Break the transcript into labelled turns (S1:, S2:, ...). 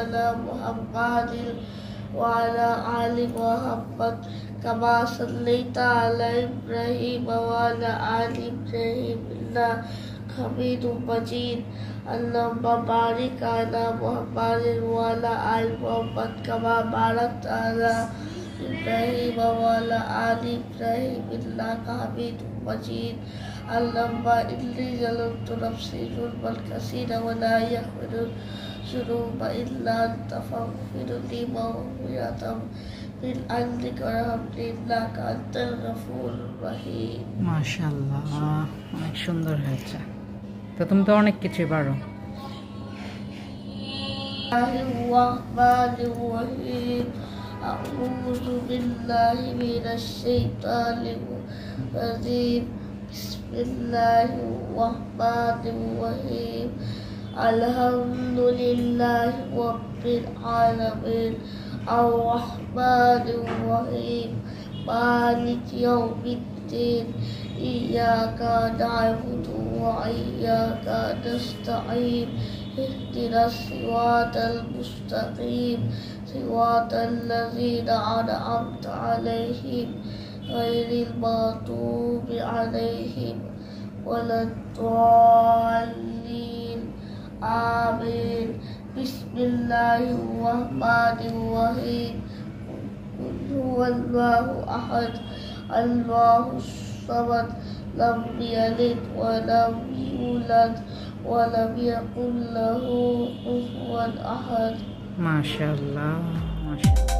S1: على محمد وعلى آل محمد كما صليت على إبراهيم وعلى آل إبراهيم إنك حميد مجيد اللهم بارك على محمد وعلى آل محمد كما باركت على إبراهيم وعلى آل إبراهيم إنك حميد مجيد اللهم إني ظلمت نفسي ظلما كثيرا ولا يغفر الذنوب إلا أنت فاغفر لي مغفرة من عندك وارحمني إنك أنت الغفور الرحيم।
S2: মাশাআল্লাহ, অনেক সুন্দর হয়েছে। তো তুমি তো অনেক কিছুই পারো।
S1: أعوذ بالله من الشيطان الرجيم بسم الله الرحمن الرحيم الحمد لله رب العالمين الرحمن الرحيم مالك يوم الدين إياك نعبد وإياك نستعين اهدنا الصراط المستقيم صراط الذين أنعمت عليهم غير المغضوب عليهم ولا الضالين آمين بسم الله الرحمن الرحيم قل هو الله أحد الله الصمد لم يلد ولم يولد ولم يكن له كفوا أحد।
S2: মাশাআল্লাহ, মাশাআল্লাহ।